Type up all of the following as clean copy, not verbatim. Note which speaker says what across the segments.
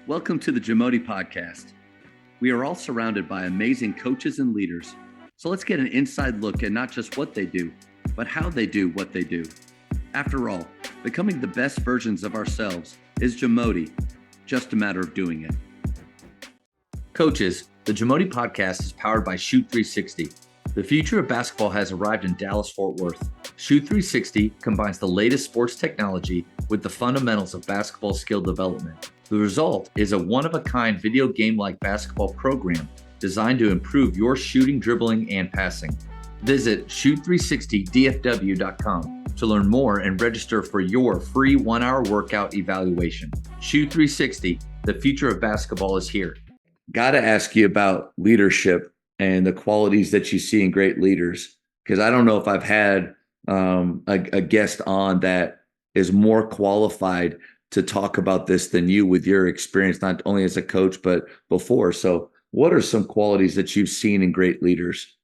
Speaker 1: Welcome to the JAMODI podcast. We are all surrounded by amazing coaches and leaders. So let's get an inside look at not just what they do, but how they do what they do. After all, becoming the best versions of ourselves is JAMODI, just a matter of doing it. Coaches, the JAMODI podcast is powered by Shoot 360. The future of basketball has arrived in Dallas-Fort Worth. Shoot 360 combines the latest sports technology with the fundamentals of basketball skill development. The result is a one-of-a-kind video game-like basketball program designed to improve your shooting, dribbling, and passing. Visit shoot360dfw.com to learn more and register for your free 1-hour workout evaluation. Shoot 360, the future of basketball is here. Got to ask you about leadership and the qualities that you see in great leaders, because I don't know if I've had a guest on that is more qualified to talk about this than you with your experience, not only as a coach, but before. So what are some qualities that you've seen in great leaders?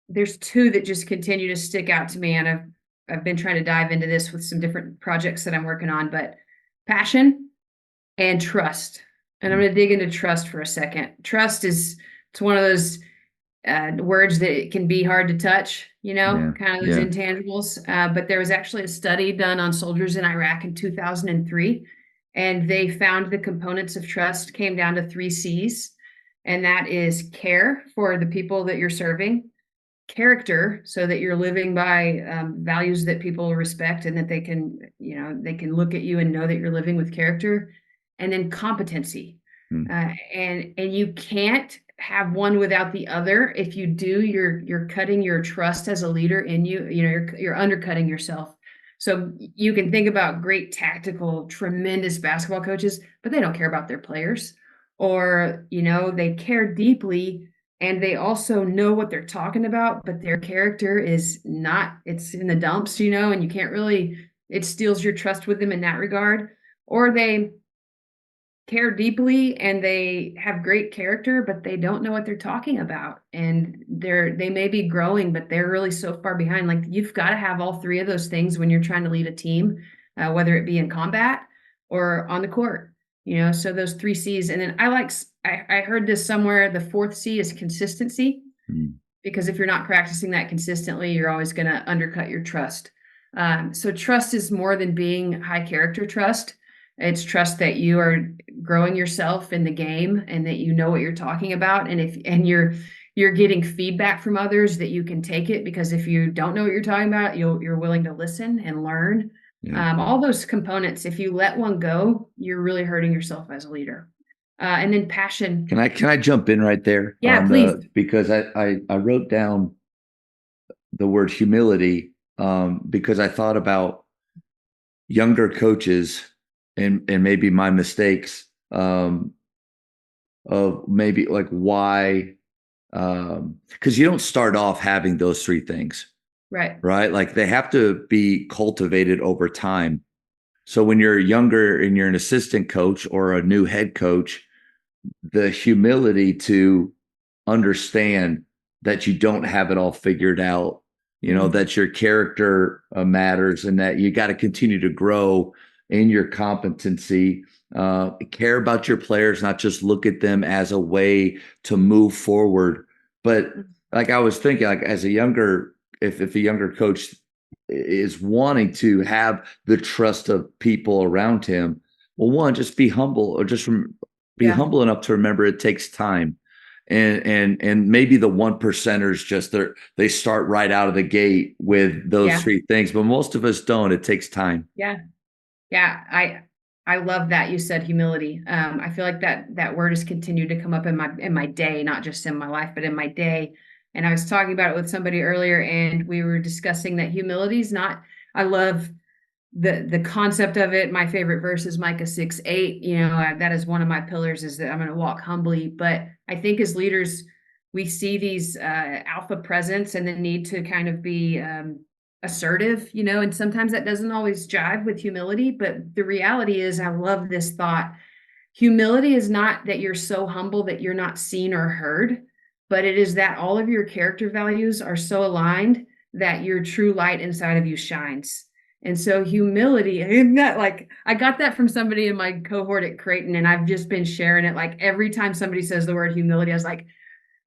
Speaker 2: There's two that just continue to stick out to me. And I've been trying to dive into this with some different projects that I'm working on, but passion and trust. And I'm going to dig into trust for a second. Trust it's one of those words that it can be hard to touch, kind of those intangibles. But there was actually a study done on soldiers in Iraq in 2003, and they found the components of trust came down to 3 C's, and that is care for the people that you're serving, character, so that you're living by values that people respect and that they can look at you and know that you're living with character, and then competency. And you can't have one without the other. If you do, you're cutting your trust as a leader in you. You're undercutting yourself. So you can think about great tactical, tremendous basketball coaches, but they don't care about their players, or they care deeply and they also know what they're talking about, but their character is not. It's in the dumps, and you can't really. It steals your trust with them in that regard. Or they care deeply and they have great character, but they don't know what they're talking about. And they may be growing, but they're really so far behind. Like, you've got to have all 3 of those things when you're trying to lead a team, whether it be in combat or on the court, so those 3 C's. And then I heard this somewhere. The 4th C is consistency, because if you're not practicing that consistently, you're always going to undercut your trust. So trust is more than being high character trust. It's trust that you are growing yourself in the game and that you know what you're talking about. And you're getting feedback from others, that you can take it, because if you don't know what you're talking about, you're willing to listen and learn. All those components, if you let one go, you're really hurting yourself as a leader. And then passion.
Speaker 1: Can I jump in right there?
Speaker 2: Yeah, please.
Speaker 1: Because I wrote down the word humility because I thought about younger coaches and maybe my mistakes of maybe like why, because you don't start off having those 3 things. Right. Like, they have to be cultivated over time. So when you're younger and you're an assistant coach or a new head coach, the humility to understand that you don't have it all figured out, that your character matters, and that you got to continue to grow in your competency, care about your players, not just look at them as a way to move forward. But like, I was thinking, like, as a younger, if a younger coach is wanting to have the trust of people around him, well, one, just be humble, or just be humble enough to remember it takes time. And maybe the 1%ers just they start right out of the gate with those 3 things, but most of us don't. It takes time.
Speaker 2: Yeah, I love that you said humility. I feel like that word has continued to come up in my day, not just in my life, but in my day. And I was talking about it with somebody earlier, and we were discussing that humility is not. I love the concept of it. My favorite verse is Micah 6:8. That is one of my pillars, is that I'm going to walk humbly. But I think as leaders, we see these alpha presence and the need to kind of be assertive, and sometimes that doesn't always jive with humility. But the reality is, I love this thought. Humility is not that you're so humble that you're not seen or heard, but it is that all of your character values are so aligned that your true light inside of you shines. And so humility, and that like I got that from somebody in my cohort at Creighton, and I've just been sharing it. Like every time somebody says the word humility, I was like,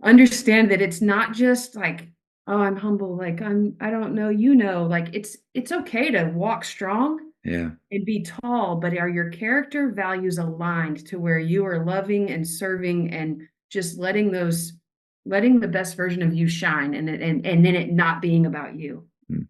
Speaker 2: understand that it's not just like, oh, I'm humble, like I don't know, like it's okay to walk strong
Speaker 1: Yeah.
Speaker 2: and be tall, but are your character values aligned to where you are loving and serving and just letting the best version of you shine, and then it not being about you.
Speaker 1: Mm.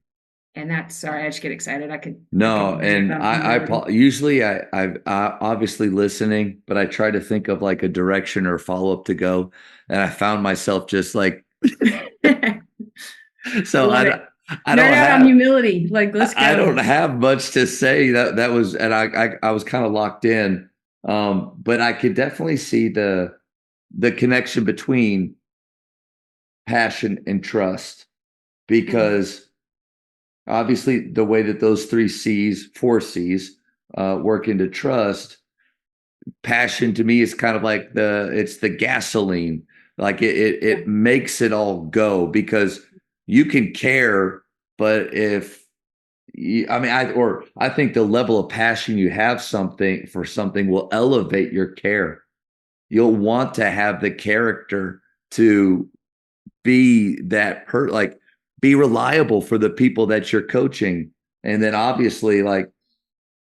Speaker 2: And that's, sorry, I just get excited. I could
Speaker 1: No,
Speaker 2: nerd
Speaker 1: and
Speaker 2: on humility.
Speaker 1: usually I obviously listening, but I try to think of like a direction or follow up to go, and I found myself just like so
Speaker 2: Love it.
Speaker 1: I
Speaker 2: Nerd
Speaker 1: don't
Speaker 2: out on
Speaker 1: have
Speaker 2: humility. Like, let's
Speaker 1: I
Speaker 2: go.
Speaker 1: don't have much to say. That was, and I was kind of locked in, but I could definitely see the connection between passion and trust,
Speaker 2: Mhm.
Speaker 1: because obviously the way that those four C's, work into trust. Passion to me is kind of like it's the gasoline, like
Speaker 2: Yeah.
Speaker 1: it makes it all go, because you can care, but if I mean, I think the level of passion you have something for something will elevate your care. You'll want to have the character to be like be reliable for the people that you're coaching. And then obviously, like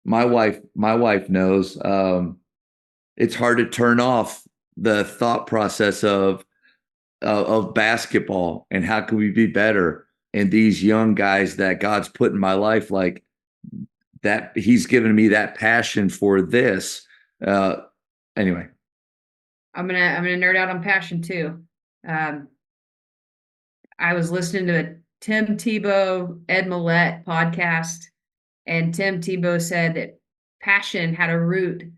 Speaker 1: my wife knows, it's hard to turn off the thought process of basketball and how can we be better. And these young guys that God's put in my life, like that, He's given me that passion for this. Uh, anyway,
Speaker 2: I'm gonna nerd out on passion too. Um, I was listening to a Tim Tebow, Ed Millette podcast, and Tim Tebow said that passion had a root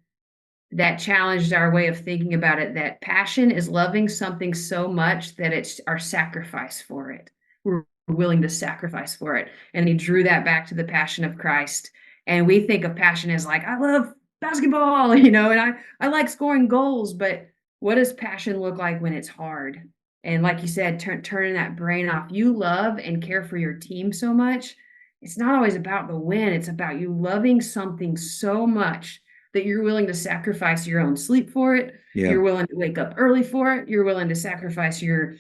Speaker 2: that challenged our way of thinking about it. That passion is loving something so much that it's our sacrifice for it. We're willing to sacrifice for it. And he drew that back to the passion of Christ. And we think of passion as like, I love basketball, and I like scoring goals, but what does passion look like when it's hard? And like you said, turning that brain off. You love and care for your team so much. It's not always about the win. It's about you loving something so much that you're willing to sacrifice your own sleep for it.
Speaker 1: yeah.
Speaker 2: You're willing to wake up early for it. You're willing to sacrifice your,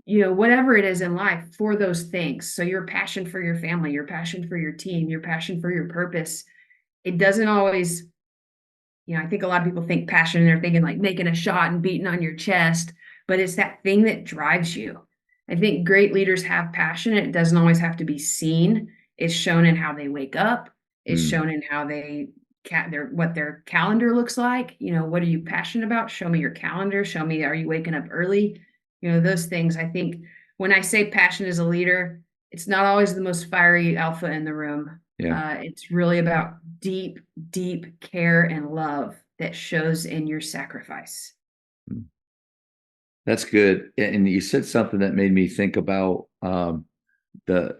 Speaker 2: whatever it is in life for those things. So your passion for your family, your passion for your team, your passion for your purpose, it doesn't always, I think a lot of people think passion and they're thinking like making a shot and beating on your chest, but it's that thing that drives you. I think great leaders have passion. It doesn't always have to be seen. It's shown in how they wake up. It's
Speaker 1: Mm,
Speaker 2: shown in how what their calendar looks like. What are you passionate about? Show me your calendar. Show me, are you waking up early? Those things. I think when I say passion as a leader, it's not always the most fiery alpha in the room.
Speaker 1: yeah.
Speaker 2: It's really about deep, deep care and love that shows in your sacrifice.
Speaker 1: Mm. That's good. And you said something that made me think about, the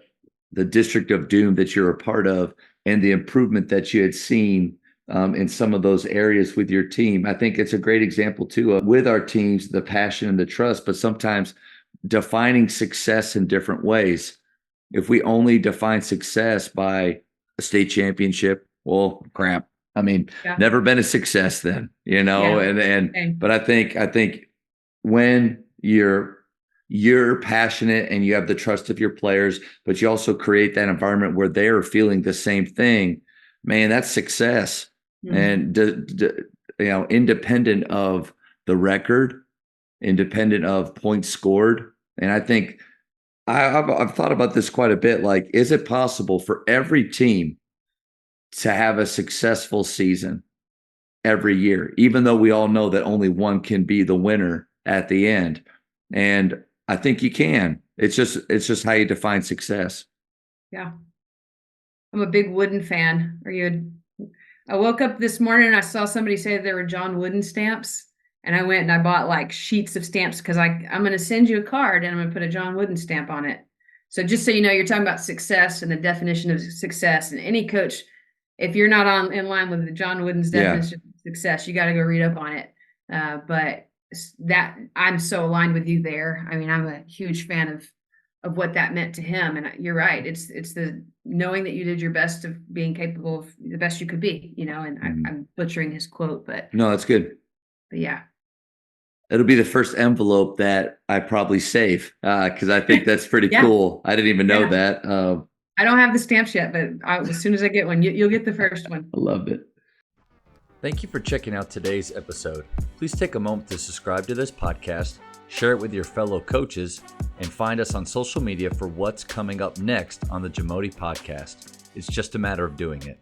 Speaker 1: the District of Doom that you're a part of, and the improvement that you had seen, in some of those areas with your team. I think it's a great example too of, with our teams, the passion and the trust, but sometimes defining success in different ways. If we only define success by a state championship, well, crap. I mean,
Speaker 2: Yeah.
Speaker 1: never been a success then,
Speaker 2: Yeah.
Speaker 1: and
Speaker 2: Okay.
Speaker 1: but I think when you're passionate and you have the trust of your players, but you also create that environment where they're feeling the same thing, man, that's success.
Speaker 2: Mhm.
Speaker 1: And independent of the record, independent of points scored. And I think I've thought about this quite a bit. Like, is it possible for every team to have a successful season every year, even though we all know that only one can be the winner at the end? And I think you can. It's just how you define success.
Speaker 2: Yeah. I'm a big Wooden fan. I woke up this morning and I saw somebody say there were John Wooden stamps. And I went and I bought like sheets of stamps because I'm going to send you a card and I'm going to put a John Wooden stamp on it. So just so you know, you're talking about success and the definition of success. And any coach, if you're not in line with the John Wooden's
Speaker 1: Yeah.
Speaker 2: definition of success, you got to go read up on it. But that I'm so aligned with you there. I mean, I'm a huge fan of of what that meant to him. And you're right. It's the knowing that you did your best of being capable of the best you could be, you know, and I'm butchering his quote,
Speaker 1: No, that's good.
Speaker 2: But yeah.
Speaker 1: It'll be the first envelope that I probably save because I think that's pretty
Speaker 2: Yeah.
Speaker 1: cool. I didn't even know that.
Speaker 2: I don't have the stamps yet, but as soon as I get one, you'll get the first one.
Speaker 1: I loved it.
Speaker 3: Thank you for checking out today's episode. Please take a moment to subscribe to this podcast, share it with your fellow coaches, and find us on social media for what's coming up next on the JAMODI podcast. It's just a matter of doing it.